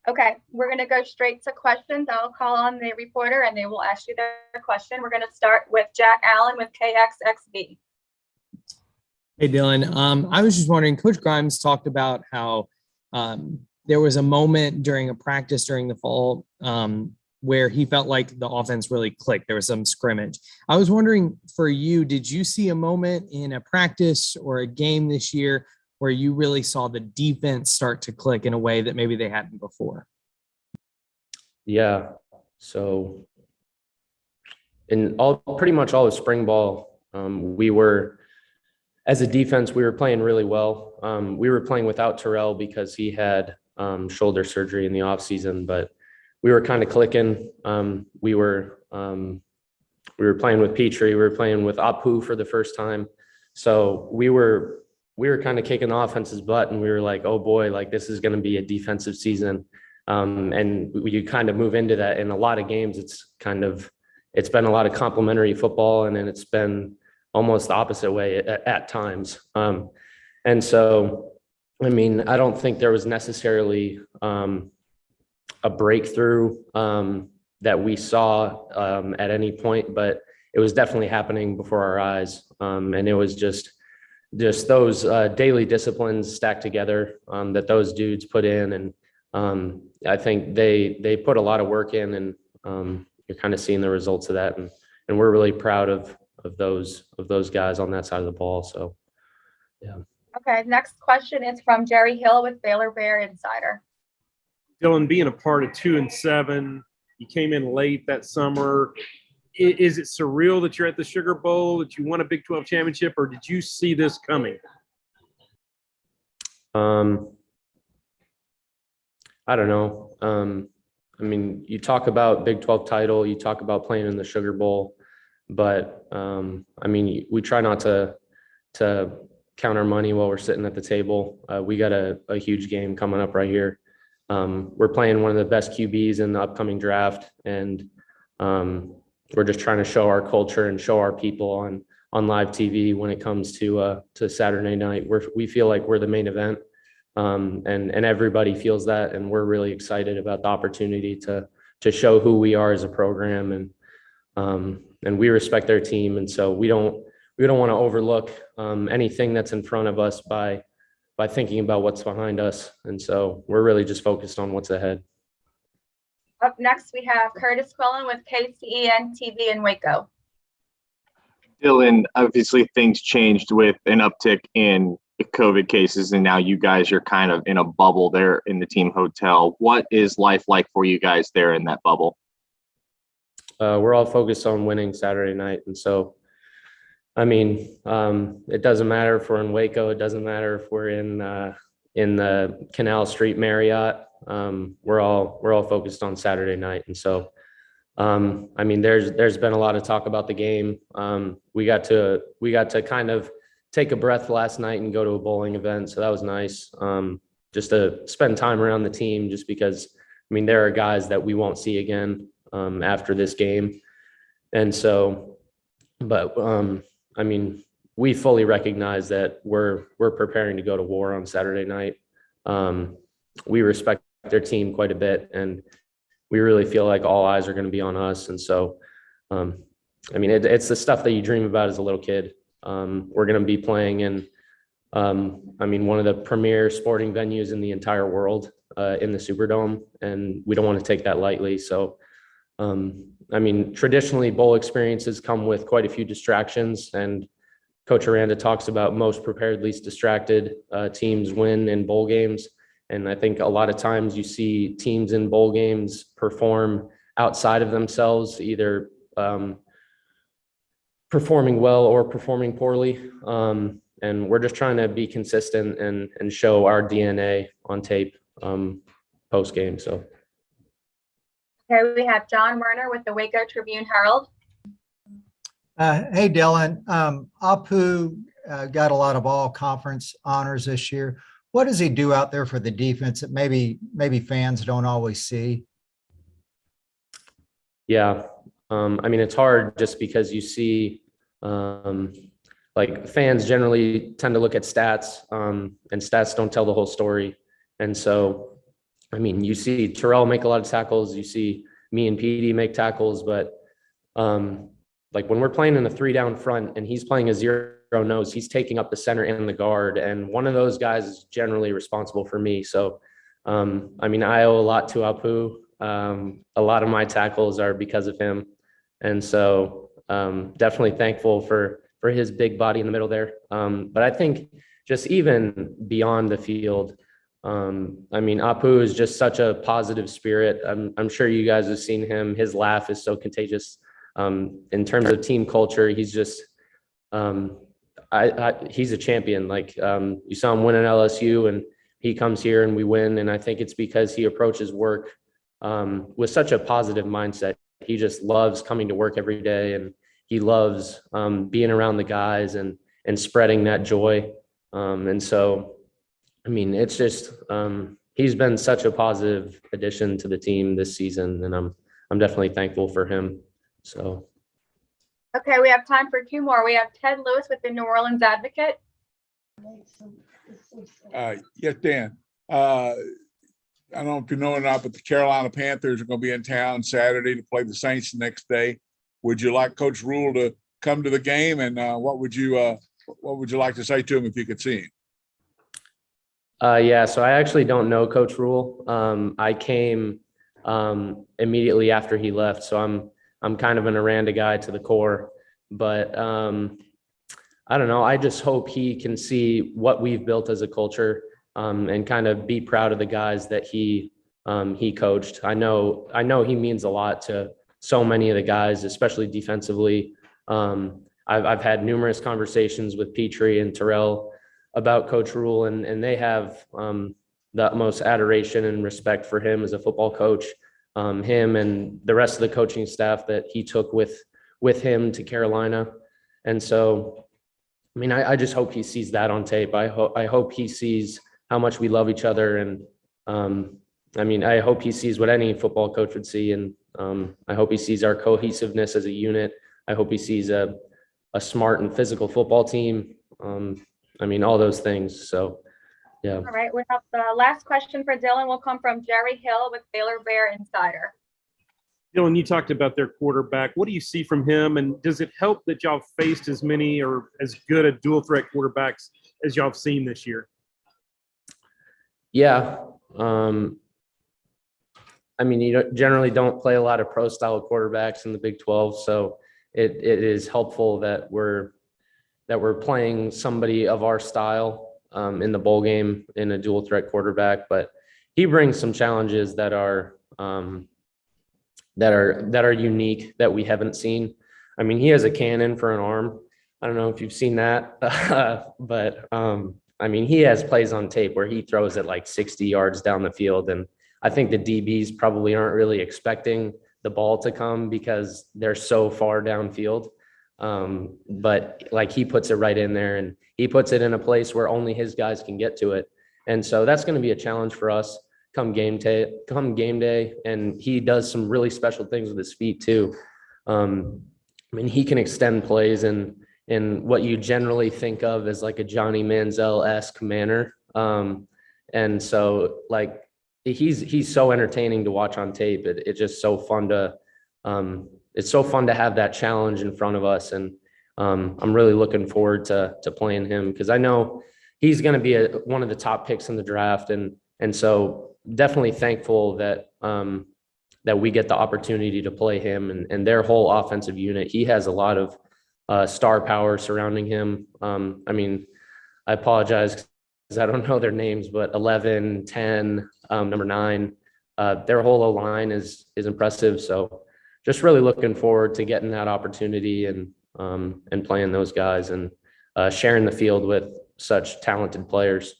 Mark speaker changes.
Speaker 1: Okay, we're going to go straight to questions. I'll call on the reporter and they will ask you their question. We're going to start with Jack Allen with KXXB.
Speaker 2: Hey, Dillon. I was just wondering, Coach Grimes talked about how there was a moment during a practice during the fall where he felt like the offense really clicked. There was some scrimmage. I was wondering for you, did you see a moment in a practice or a game this year where you really saw the defense start to click in a way that maybe they hadn't before?
Speaker 3: Yeah. So pretty much all of spring ball, we were, as a defense, we were playing really well. We were playing without Terrell because he had shoulder surgery in the offseason, but we were kind of clicking. We were playing with Petrie. We were playing with Apu for the first time. So we were kind of kicking the offense's butt, and we were like, oh boy, like this is going to be a defensive season. And you kind of move into that in a lot of games. It's been a lot of complimentary football, and then it's been almost the opposite way at times. And so, I mean, I don't think there was necessarily a breakthrough that we saw at any point, but it was definitely happening before our eyes. And it was just those daily disciplines stacked together that those dudes put in. And I think they put a lot of work in, and you're kind of seeing the results of that. And we're really proud of those guys on that side of the ball. So, yeah.
Speaker 1: Okay, next question is from Jerry Hill with Baylor Bear Insider.
Speaker 4: Dillon, being a part of 2 and 7, you came in late that summer. Is it surreal that you're at the Sugar Bowl, that you won a Big 12 championship, or did you see this coming?
Speaker 3: I don't know. I mean, you talk about Big 12 title, you talk about playing in the Sugar Bowl, but I mean, we try not to count our money while we're sitting at the table. We got a huge game coming up right here. We're playing one of the best QBs in the upcoming draft, and we're just trying to show our culture and show our people on live TV when it comes to Saturday night. We feel like we're the main event, and everybody feels that, and we're really excited about the opportunity to show who we are as a program, and we respect their team, and so we don't want to overlook anything that's in front of us by thinking about what's behind us. And so we're really just focused on what's ahead.
Speaker 1: Up next, we have Curtis Quillen with KCEN TV in Waco.
Speaker 5: Dillon, obviously things changed with an uptick in COVID cases, and now you guys are kind of in a bubble there in the team hotel. What is life like for you guys there in that bubble?
Speaker 3: We're all focused on winning Saturday night. And so, I mean, it doesn't matter if we're in Waco. It doesn't matter if we're in the Canal Street Marriott. We're all focused on Saturday night. And so, I mean, there's been a lot of talk about the game. We got to kind of take a breath last night and go to a bowling event. So that was nice. Just to spend time around the team, just because, I mean, there are guys that we won't see again after this game. And so, but I mean, we fully recognize that we're preparing to go to war on Saturday night. We respect their team quite a bit, and we really feel like all eyes are going to be on us. And so, I mean, it's the stuff that you dream about as a little kid. We're going to be playing in, I mean, one of the premier sporting venues in the entire world, in the Superdome, and we don't want to take that lightly. So, I mean, traditionally bowl experiences come with quite a few distractions, and Coach Aranda talks about most prepared, least distracted teams win in bowl games. And I think a lot of times you see teams in bowl games perform outside of themselves, either performing well or performing poorly. And we're just trying to be consistent and show our DNA on tape post game. So.
Speaker 1: Okay, we have John Werner with the Waco Tribune-Herald.
Speaker 6: Hey, Dillon. Apu got a lot of all-conference honors this year. What does he do out there for the defense that maybe fans don't always see?
Speaker 3: Yeah, I mean, it's hard just because you see, like, fans generally tend to look at stats, and stats don't tell the whole story. And so I mean, you see Terrell make a lot of tackles. You see me and PD make tackles, but like when we're playing in a 3-down front and he's playing a 0 nose, he's taking up the center and the guard. And one of those guys is generally responsible for me. So, I mean, I owe a lot to Apu. A lot of my tackles are because of him. And so definitely thankful for his big body in the middle there. But I think just even beyond the field, I mean, Apu is just such a positive spirit. I'm sure you guys have seen him. His laugh is so contagious. In terms of team culture, he's just, he's a champion. Like you saw him win at LSU, and he comes here and we win. And I think it's because he approaches work with such a positive mindset. He just loves coming to work every day, and he loves being around the guys and spreading that joy. And so, I mean, it's just he's been such a positive addition to the team this season, and I'm definitely thankful for him. So.
Speaker 1: Okay, we have time for 2 more. We have Ted Lewis with the New Orleans Advocate.
Speaker 7: Yes, Dan. I don't know if you know or not, but the Carolina Panthers are going to be in town Saturday to play the Saints the next day. Would you like Coach Rule to come to the game, and what would you like to say to him if you could see him?
Speaker 3: Yeah, so I actually don't know Coach Rule. I came immediately after he left, so I'm kind of an Aranda guy to the core. But I don't know. I just hope he can see what we've built as a culture and kind of be proud of the guys that he coached. I know he means a lot to so many of the guys, especially defensively. I've had numerous conversations with Petrie and Terrell about Coach Rule, and they have the utmost adoration and respect for him as a football coach. Him and the rest of the coaching staff that he took with him to Carolina. And so, I mean, I just hope he sees that on tape. I hope he sees how much we love each other. And I mean, I hope he sees what any football coach would see. And I hope he sees our cohesiveness as a unit. I hope he sees a smart and physical football team. I mean, all those things. So, yeah.
Speaker 1: All right, we have the last question for Dillon will come from Jerry Hill with Baylor Bear Insider.
Speaker 4: Dillon, you talked about their quarterback. What do you see from him? And does it help that y'all faced as many or as good a dual threat quarterbacks as y'all have seen this year?
Speaker 3: Yeah. I mean, you generally don't play a lot of pro style quarterbacks in the Big 12. So it is helpful that we're playing somebody of our style in the bowl game in a dual threat quarterback, but he brings some challenges that are unique that we haven't seen. I mean, he has a cannon for an arm. I don't know if you've seen that, but I mean, he has plays on tape where he throws it like 60 yards down the field. And I think the DBs probably aren't really expecting the ball to come because they're so far downfield. But like he puts it right in there, and he puts it in a place where only his guys can get to it. And so that's going to be a challenge for us come game day. And he does some really special things with his feet too. I mean, he can extend plays in what you generally think of as like a Johnny Manziel-esque manner. And so like, he's so entertaining to watch on tape. It's just so fun to, it's so fun to have that challenge in front of us. And I'm really looking forward to playing him because I know he's going to be one of the top picks in the draft. And so definitely thankful that we get the opportunity to play him and their whole offensive unit. He has a lot of star power surrounding him. I mean, I apologize because I don't know their names, but 11, 10, number 9, their whole line is impressive. So just really looking forward to getting that opportunity and playing those guys and sharing the field with such talented players.